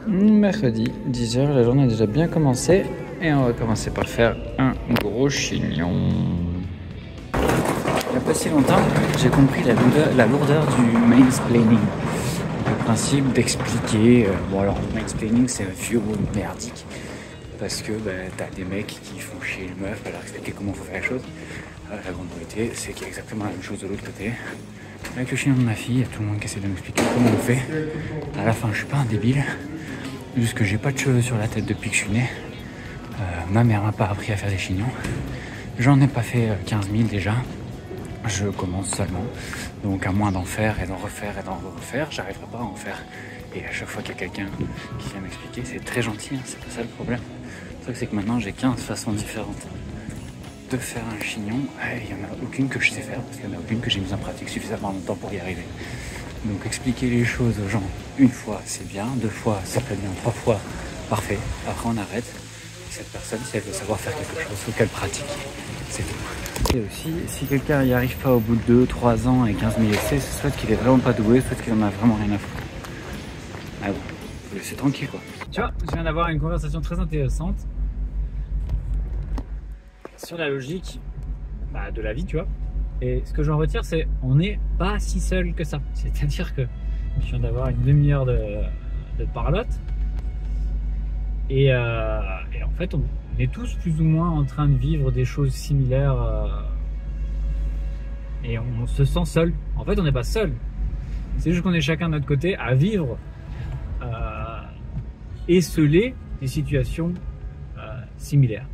Mercredi, 10h, la journée a déjà bien commencé et on va commencer par faire un gros chignon. Il n'y a pas si longtemps, j'ai compris la lourdeur du mansplaining. Le principe d'expliquer, bon alors le mansplaining c'est un vieux mot merdique parce que t'as des mecs qui font chier les meufs à leur expliquer comment faut faire la chose. La grande vérité c'est qu'il y a exactement la même chose de l'autre côté. Avec le chien de ma fille, il y a tout le monde qui essaie de m'expliquer comment on fait. À la fin je suis pas un débile. Juste que j'ai pas de cheveux sur la tête depuis que je suis né. Ma mère m'a pas appris à faire des chignons. J'en ai pas fait 15 000 déjà. Je commence seulement. Donc à moins d'en faire et d'en refaire et d'en refaire, j'arriverai pas à en faire. Et à chaque fois qu'il y a quelqu'un qui vient m'expliquer, c'est très gentil, hein, c'est pas ça le problème. Le truc c'est que maintenant j'ai 15 façons différentes de faire un chignon. Il y en a aucune que je sais faire parce qu'il y en a aucune que j'ai mise en pratique suffisamment longtemps pour y arriver. Donc expliquer les choses aux gens une fois c'est bien, deux fois c'est très bien, trois fois parfait. Après on arrête. Cette personne, si elle veut savoir faire quelque chose, il faut qu'elle pratique. C'est tout. Et aussi, si quelqu'un n'y arrive pas au bout de 2, 3 ans et 15 000 essais, c'est soit qu'il est vraiment pas doué, soit qu'il en a vraiment rien à foutre. Ah bon, faut laisser tranquille quoi. Tu vois, je viens d'avoir une conversation très intéressante sur la logique de la vie, tu vois. Et ce que j'en retire, c'est on n'est pas si seul que ça. C'est-à-dire que je viens d'avoir une demi-heure de parlotte. Et en fait, on est tous plus ou moins en train de vivre des choses similaires. Et on se sent seul. En fait, on n'est pas seul. C'est juste qu'on est chacun de notre côté à vivre esseulé des situations similaires.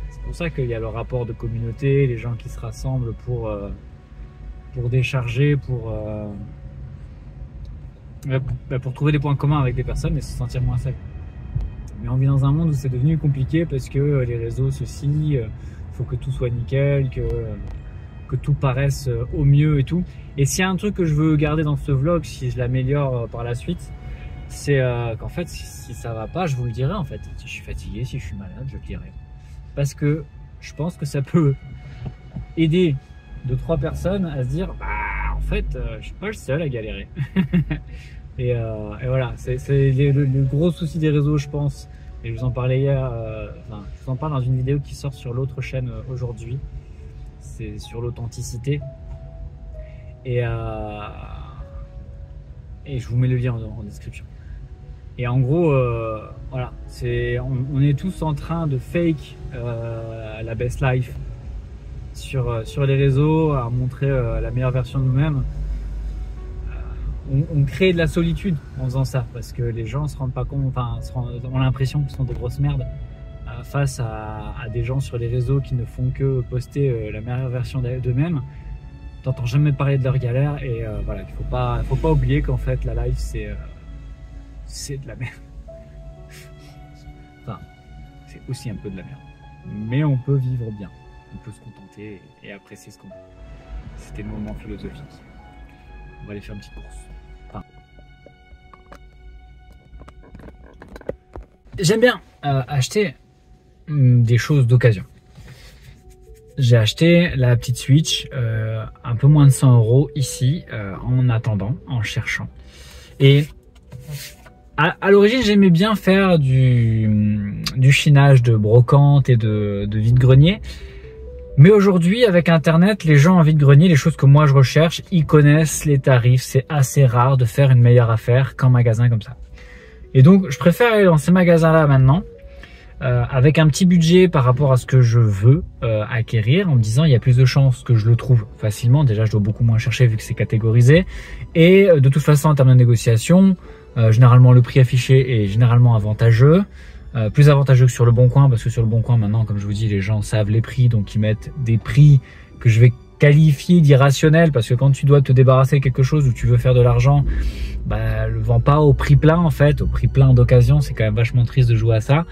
C'est pour ça qu'il y a le rapport de communauté, les gens qui se rassemblent pour décharger, pour trouver des points communs avec des personnes et se sentir moins seul. Mais on vit dans un monde où c'est devenu compliqué parce que les réseaux, ceci, faut que tout soit nickel, que tout paraisse au mieux et tout. Et s'il y a un truc que je veux garder dans ce vlog, si je l'améliore par la suite, c'est qu'en fait, si ça va pas, je vous le dirai en fait. Si je suis fatigué, si je suis malade, je le dirai. Parce que je pense que ça peut aider 2-3 personnes à se dire, en fait, je suis pas le seul à galérer. Et voilà, c'est le gros souci des réseaux, je pense. Et je vous en parlais hier, je vous en parle dans une vidéo qui sort sur l'autre chaîne aujourd'hui. C'est sur l'authenticité. Et je vous mets le lien en description. Et en gros, voilà, on est tous en train de fake la best life sur les réseaux, à montrer la meilleure version de nous-mêmes. On crée de la solitude en faisant ça parce que les gens se rendent pas compte, ont l'impression qu'ils sont des grosses merdes face à des gens sur les réseaux qui ne font que poster la meilleure version d'eux-mêmes. T'entends jamais parler de leur galère et voilà, il faut pas oublier qu'en fait la life c'est de la merde. Enfin, c'est aussi un peu de la merde, mais on peut vivre bien, on peut se contenter et apprécier ce qu'on a. C'était le moment philosophique. On va aller faire une petite course. J'aime bien acheter des choses d'occasion. J'ai acheté la petite Switch un peu moins de 100 € ici en attendant, en cherchant. Et à l'origine, j'aimais bien faire du chinage de brocante et de vide-grenier. Mais aujourd'hui, avec Internet, les gens en vide-grenier, les choses que moi je recherche, ils connaissent les tarifs. C'est assez rare de faire une meilleure affaire qu'en magasin comme ça. Et donc, je préfère aller dans ces magasins-là maintenant, avec un petit budget par rapport à ce que je veux acquérir, en me disant il y a plus de chances que je le trouve facilement. Déjà, je dois beaucoup moins chercher vu que c'est catégorisé. Et de toute façon, en termes de négociation, généralement le prix affiché est généralement avantageux. Plus avantageux que sur le Bon Coin, parce que sur le Bon Coin maintenant, comme je vous dis, les gens savent les prix, donc ils mettent des prix que je vais qualifier d'irrationnels, parce que quand tu dois te débarrasser de quelque chose ou tu veux faire de l'argent, le vends pas au prix plein en fait, au prix plein d'occasion. C'est quand même vachement triste de jouer à ça.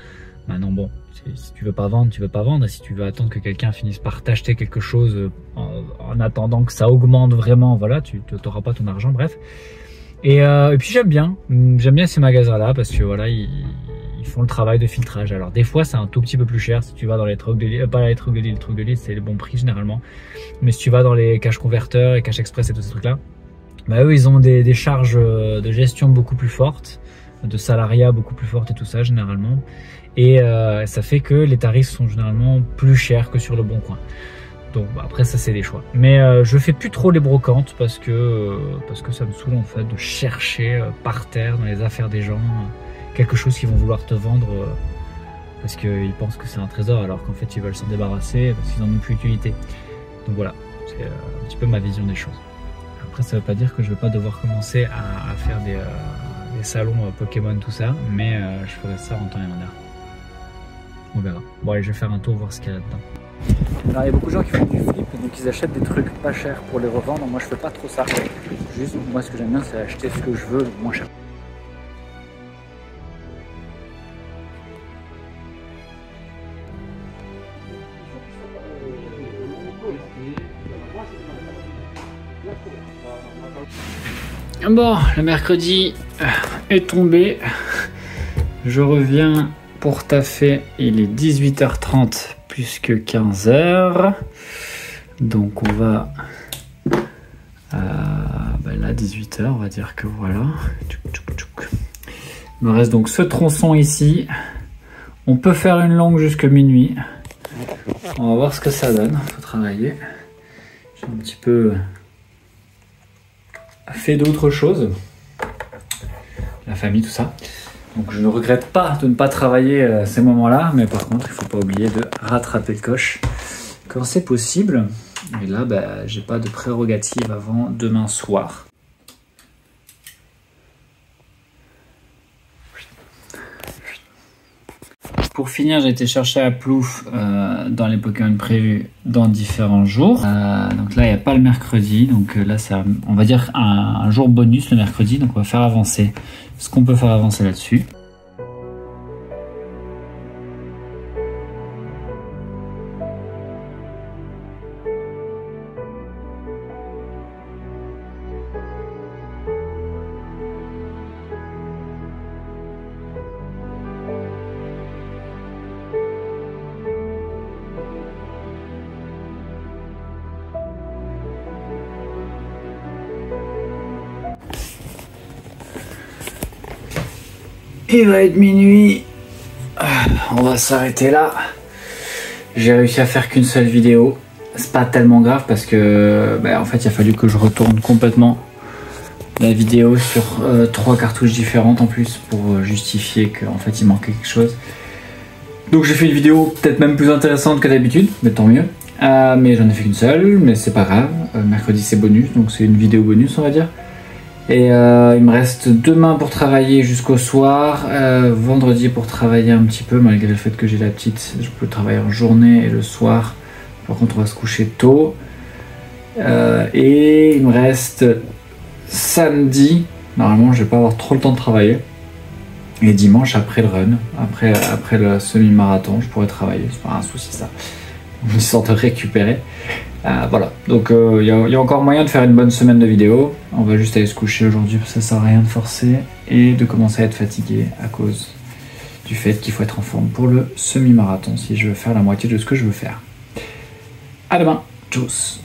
Maintenant bon, si tu veux pas vendre, tu veux pas vendre, et si tu veux attendre que quelqu'un finisse par t'acheter quelque chose en attendant que ça augmente vraiment, voilà, tu n'auras pas ton argent, bref. Et puis j'aime bien ces magasins-là parce que voilà, ils font le travail de filtrage. Alors des fois c'est un tout petit peu plus cher si tu vas dans les trucs de Lidl, pas les trucs de Lidl, les trucs de Lidl c'est les bons prix généralement. Mais si tu vas dans les cash converteurs et cash express et tous ces trucs là, eux ils ont des charges de gestion beaucoup plus fortes. de salariat beaucoup plus forte et tout ça généralement. Et ça fait que les tarifs sont généralement plus chers que sur le Bon Coin. Donc bah, après ça c'est des choix. Mais je fais plus trop les brocantes parce que ça me saoule en fait de chercher par terre dans les affaires des gens quelque chose qu'ils vont vouloir te vendre parce qu'ils pensent que c'est un trésor alors qu'en fait ils veulent s'en débarrasser parce qu'ils n'en ont plus utilité. Donc voilà, c'est un petit peu ma vision des choses. Après ça veut pas dire que je vais pas devoir commencer à faire des salons Pokémon tout ça, mais je ferai ça en temps et en heure. On verra. Bon allez, je vais faire un tour voir ce qu'il y a là-dedans. Alors il y a beaucoup de gens qui font du flip, donc ils achètent des trucs pas chers pour les revendre. Moi je fais pas trop ça. Juste moi ce que j'aime bien c'est acheter ce que je veux moins cher. Bon, le mercredi est tombé. Je reviens pour taffer. Il est 18h30 plus que 15h. Donc on va là 18h, on va dire que voilà. Il me reste donc ce tronçon ici. On peut faire une longue jusque minuit. On va voir ce que ça donne. Il faut travailler. J'ai un petit peu fait d'autres choses, la famille, tout ça. Donc je ne regrette pas de ne pas travailler ces moments-là, mais par contre il ne faut pas oublier de rattraper le coche quand c'est possible. Et là, j'ai pas de prérogative avant demain soir. Pour finir, j'ai été chercher à Plouf dans les Pokémon prévus dans différents jours. Donc là, il n'y a pas le mercredi. Donc là, c'est, on va dire, un jour bonus le mercredi. Donc on va faire avancer ce qu'on peut faire avancer là-dessus. Il va être minuit, on va s'arrêter là. J'ai réussi à faire qu'une seule vidéo. C'est pas tellement grave parce que en fait il a fallu que je retourne complètement la vidéo sur 3 cartouches différentes en plus pour justifier qu'en fait il manquait quelque chose. Donc j'ai fait une vidéo peut-être même plus intéressante que d'habitude, mais tant mieux. Mais j'en ai fait qu'une seule, mais c'est pas grave. Mercredi c'est bonus, donc c'est une vidéo bonus on va dire. Et il me reste demain pour travailler jusqu'au soir, vendredi pour travailler un petit peu, malgré le fait que j'ai la petite, je peux travailler en journée et le soir. Par contre on va se coucher tôt. Et il me reste samedi, normalement je vais pas avoir trop le temps de travailler. Et dimanche après le run, après le semi-marathon, je pourrais travailler, c'est pas un souci ça. Une sorte de récupérer. Voilà, donc il y a encore moyen de faire une bonne semaine de vidéos. On va juste aller se coucher aujourd'hui parce que ça sert à rien de forcer et de commencer à être fatigué à cause du fait qu'il faut être en forme pour le semi-marathon si je veux faire la moitié de ce que je veux faire. À demain, tchuss.